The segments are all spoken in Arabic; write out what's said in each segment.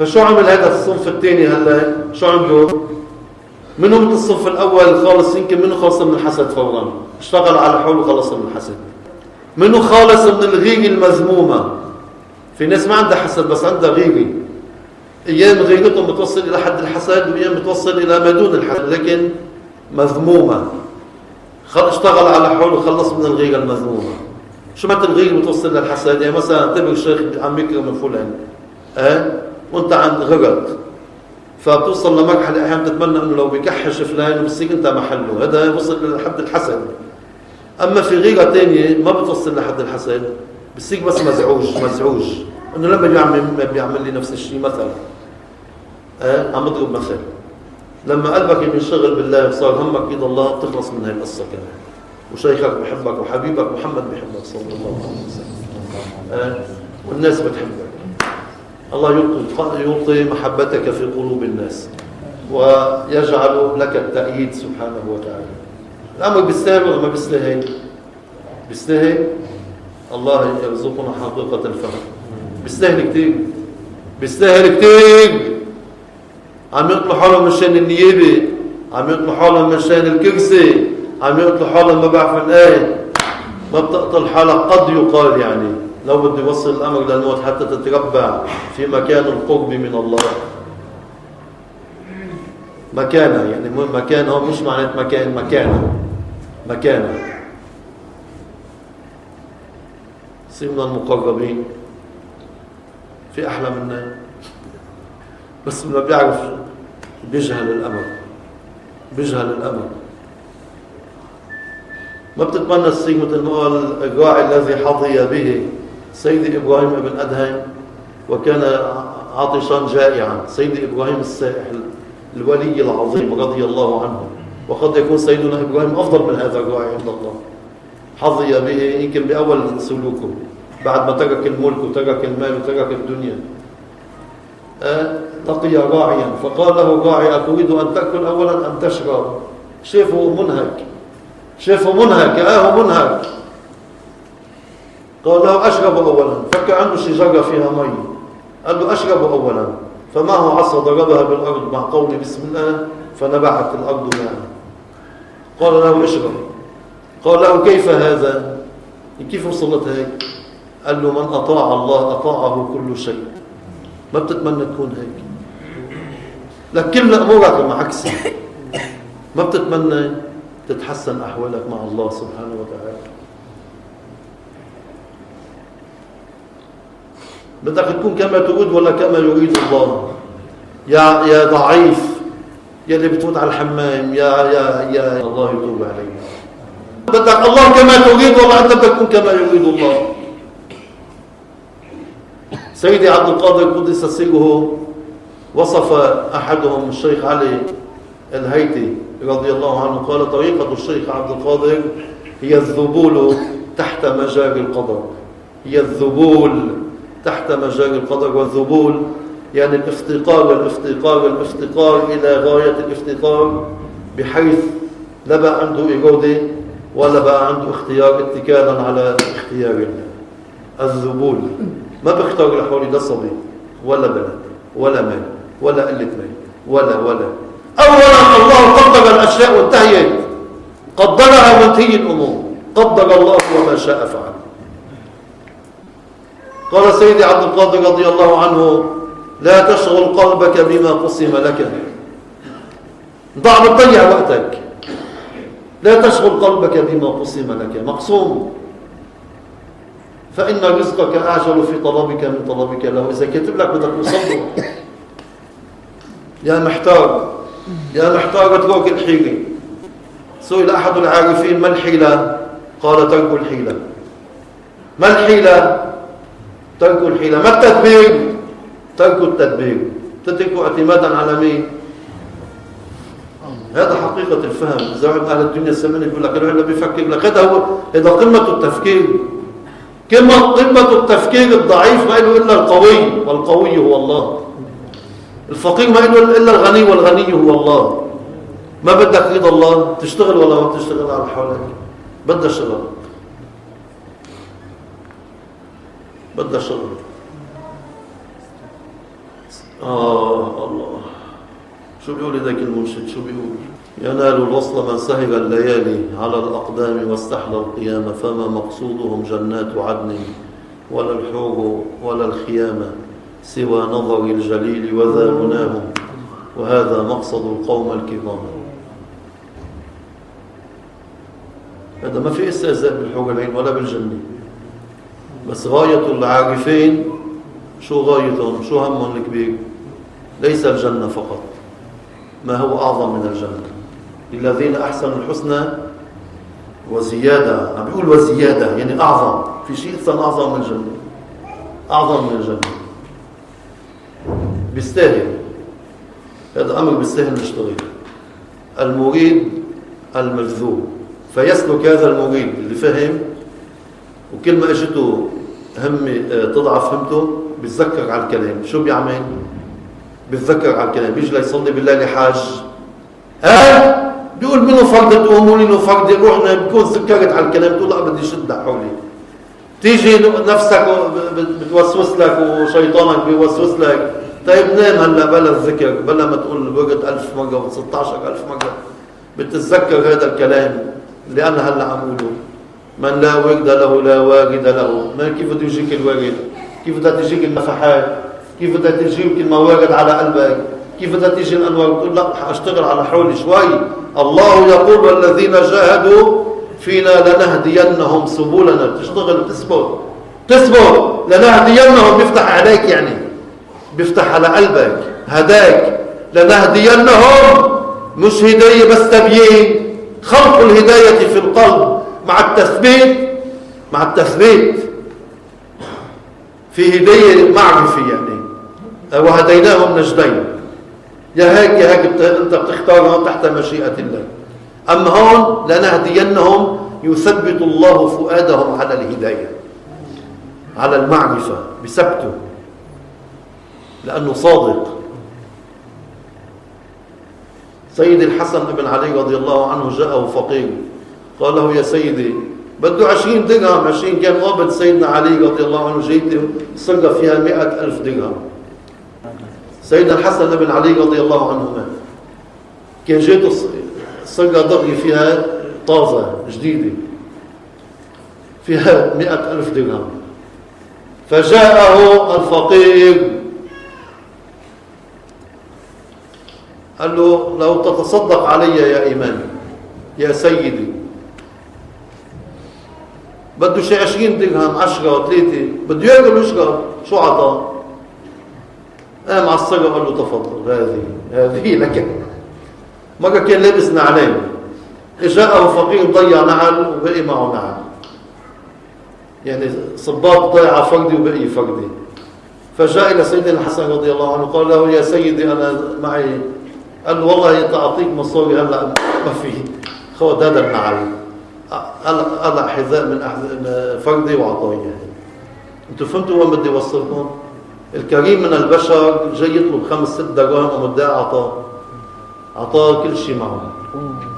فشو عمل هذا الصنف الثاني هلا؟ شو عملوا؟ منو مثل الصنف الاول خالص، يمكن منو خلص من الحسد فورا، اشتغل على حوله وخلص من الحسد. منو خالص من الغيرة المذمومة؟ في ناس ما عندها حسد بس عندها غيرة، ايام غيرتهم بتوصل الى حد الحسد وايام بتوصل الى ما دون الحسد لكن مذمومة. اشتغل على حوله وخلص من الغيرة المذمومة. شو معنى الغيرة بتوصل للحسد؟ يعني مثلا اعتبر الشيخ عم يكرم من فلان وانت عند غرض، فبتوصل لمرحلة احيانا تتمنى انه لو بيكحش فلان وبصير انت محله، هذا وصل لحد الحسد. اما في غيرة تانية ما بتوصل لحد الحسد، بصير بس مزعوج انه لما بيعمل لي نفس الشيء مثلا. عم بضرب مثل، لما قلبك ينشغل بالله وصار همك ايد الله بتخلص من هاي القصة كمان. وشيخك بحبك وحبيبك محمد بحبك صلى الله عليه وسلم، والناس بتحبك. الله يلقي محبتك في قلوب الناس ويجعل لك التأييد سبحانه وتعالى. الأمر بيستاهل ولا ما بيستاهل؟ بيستاهل. الله يرزقنا حقيقة الفهم. بيستاهل كتير، بيستاهل كتير. عم يقتلوا حالهم مشان النيابة، عم يقتلوا حالهم مشان الكرسي، عم يقتلوا حالهم ما بعرف من ما بتقتل حالك قد يقال يعني لو بده يوصل الأمر للموت حتى تتربع في مكان القرب من الله. مكانه يعني مكان، هو مش معنى مكان، مكانه صرنا المقربين. في أحلى منا بس ما بيعرف، بيجهل الأمر. ما بتتمنى تصير مثل ما قال الراعي الذي حظي به سيدي إبراهيم بن أدهم وكان عطشا جائعا. سيدي إبراهيم السائح الولي العظيم رضي الله عنه، وقد يكون سيدنا إبراهيم أفضل من هذا الراعي عند الله. حظي به يمكن بأول سلوكه بعد ما ترك الملك وترك المال وترك الدنيا، لقي راعيا فقال له الراعي: أتريد أن تأكل أولا أم تشرب؟ شافه منهك، منهك. قال له: أشرب أولا. فكر عنده شجرة فيها مي، قال له: أشرب أولا. فمعه عصا ضربها بالأرض مع قول بسم الله فنبعت الأرض معه. قال له: اشرب. قال له: كيف هذا؟ كيف وصلت هيك؟ قال له: من أطاع الله أطاعه كل شيء. ما بتتمنى تكون هيك؟ لك كل أمورك معكسة. ما بتتمنى تتحسن أحوالك مع الله سبحانه وتعالى؟ بدك تكون كما تريد ولا كما يريد الله؟ يا ضعيف، يا اللي بتفوت على الحمام، يا الله يتوب عليك. بدك الله كما تريد ولا أنت بدك تكون كما يريد الله؟ سيدي عبد القادر قدس سره وصف أحدهم الشيخ علي الهيتي رضي الله عنه، قال: طريقة الشيخ عبد القادر هي الذبول تحت مجاري القدر. هي الذبول تحت مجاري القدر. والذبول يعني الافتقار إلى غاية الافتقار، بحيث لا بقى عنده إرادة ولا بقى عنده اختيار اتكالا على اختيار الله. الذبول ما بيختار لحوله لا صبي ولا بلد ولا مال ولا قلة مال ولا أولا الله قدر الأشياء وانتهيت، قدرها وانتهي الأمور. قدر الله وما شاء فعل. قال سيدي عبد القادر رضي الله عنه: لا تشغل قلبك بما قسم لك. بتضيع وقتك. لا تشغل قلبك بما قسم لك، مقسوم. فإن رزقك أعجل في طلبك من طلبك له. إذا كتب لك بدك توصله. يا محتار اترك الحيلة. سئل أحد العارفين: ما الحيلة؟ قال: ترك الحيلة. ما الحيلة؟ ترك الحيلة. ما التدبير؟ ترك التدبير. تتركوا اعتمادا على مين؟ هذا حقيقة الفهم. إذا واحد أهل الدنيا السمين يقول لك: أنا بيفكر لك. هذا قمة التفكير. قمة التفكير. الضعيف ما له إلا القوي، والقوي هو الله. الفقير ما له إلا الغني، والغني هو الله. ما بدك رضا الله؟ تشتغل ولا ما بتشتغل على حولك؟ بدها شغل. الله، شو بيقول ذاك المنشد؟ شو بيقول؟ ينال الوصل من سهر الليالي على الأقدام واستحلى القيامة، فما مقصودهم جنات عدن ولا الحور ولا الخيامة سوى نظر الجليل وذا مناهم، وهذا مقصد القوم الكرام. هذا ما في استهزاء بالحور العين ولا بالجنة، بس غاية العارفين شو غايتهم؟ شو همهم الكبير؟ ليس الجنة فقط، ما هو أعظم من الجنة. للذين أحسنوا الحسنى وزيادة. عم بيقول وزيادة يعني أعظم، في شيء أعظم من الجنة، أعظم من الجنة، بيستاهل. هذا أمر بيستاهل نشتغل. المريد المجذوب، فيسلك هذا المريد اللي فهم، وكل ما اجته همه تضعف همته بيتذكر على الكلام. شو بيعمل؟ بيتذكر على الكلام. بيجي ليصلي بالليل حاج، بيقول منه فرد تقوموا لي انه فرد روحنا، بكون ذكرت على الكلام تقول لا بدي شد حولي. تيجي نفسك بتوسوس لك وشيطانك بيوسوس لك، طيب نام هلا بلا الذكر، بلا ما تقول الوقت 1000 مرة و16000 مرة بتتذكر هذا الكلام اللي أنا هلا عم أقوله. من لا ورد له لا وارد له. ما كيف بده يجيك الورد؟ كيف بدها تجيك النفحات؟ كيف بدها تجيك الموارد على قلبك؟ كيف بدها تيجي الأنوار؟ تقول لا حاشتغل على حولي شوي. الله يقول والذين جاهدوا فينا لنهدينهم سبلنا. بتشتغل تصبر لنهدينهم. بيفتح عليك يعني، بيفتح على قلبك، هداك. لنهدينهم مش هداية بس تبيين، خلق الهداية في القلب مع التثبيت في هداية معرفة يعني. وهديناهم نجدين، يا هيك انت بتختارها تحت مشيئة الله. أما هون لنهدينهم يثبت الله فؤادهم على الهداية، على المعرفة، بثبته لأنه صادق. سيد الحسن بن علي رضي الله عنه جاءه فقير قال له يا سيدي بده 20 درهم. 20 كان قابض سيدنا علي رضي الله عنه جيته صرف فيها 100,000 درهم. سيدنا الحسن بن علي رضي الله عنه مات، كان جيته صرف ضغي فيها طازة جديدة فيها 100,000 درهم. فجاءه الفقير قال له لو تتصدق علي يا إمام يا سيدي. بده شي 20 درهم، 10 3 بده ياكل ويشرب. شو عطاه؟ قام على الصقر قال له تفضل، هذه لك. مرة كان لابس نعلين، جاءه فقير ضيع نعل وبقي معه نعل، يعني صباط ضيع فردي وبقي فردي. فجاء إلى سيدنا الحسن رضي الله عنه قال له يا سيدي أنا معي. قال له والله تعطيك مصاري هلا ما في، خذ هذا النعل. قلع حذاء من فردي وعطاه اياه. انتم فهمتوا وين بدي اوصلكم؟ الكريم من البشر جاي يطلب 5-6 دراهم ومدعي اعطاه كل شيء معه.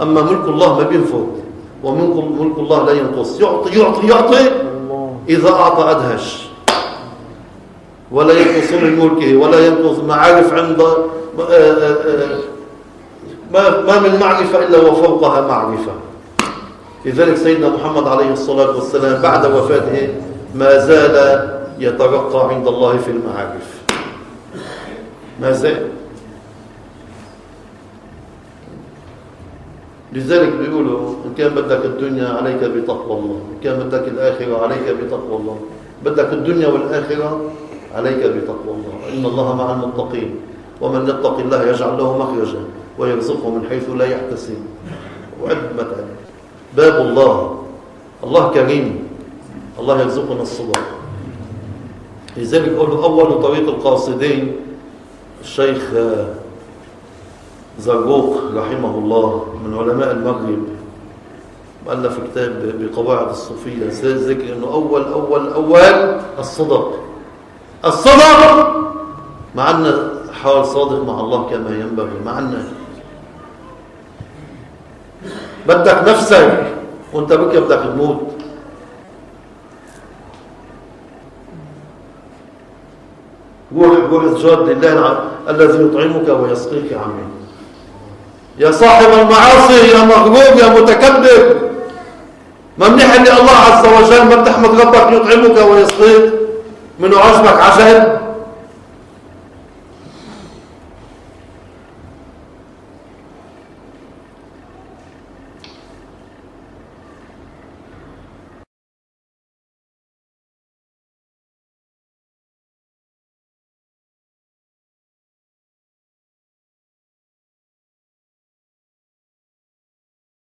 اما ملك الله ما بينفض، وملك الله لا ينقص. يعطي يعطي يعطي، اذا اعطى ادهش، ولا ينقص من ملكه ولا ينقص. معارف عنده ما من معرفة إلا وفوقها معرفة. لذلك سيدنا محمد عليه الصلاة والسلام بعد وفاته ما زال يترقى عند الله في المعارف، ما زال. لذلك بيقولوا إن كان بدك الدنيا عليك بتقوى الله، إن كان بدك الآخرة عليك بتقوى الله. بدك الدنيا والآخرة عليك بتقوى الله. إن الله مع المتقين ومن يتق الله يجعل له مخرجا ويرزقه من حيث لا يحتسب. وعد مثلا باب الله كريم، الله يرزقنا الصدق. لذلك قالوا أول طريق القاصدين الشيخ زرقوق رحمه الله من علماء المغرب، ألف كتاب بقواعد الصوفية ذكر أنه أول الصدق. مع أن حال صادق مع الله كما ينبغي. مع أن بدك نفسك وانت بكي بدك تموت. روح بورث جاد لله الذي يطعمك ويسقيك يا عمي. يا صاحب المعاصي، يا مغرور، يا متكبر، ما منيح اللي الله عز وجل ما بتحمد ربك يطعمك ويسقيك؟ منه عجبك عجب؟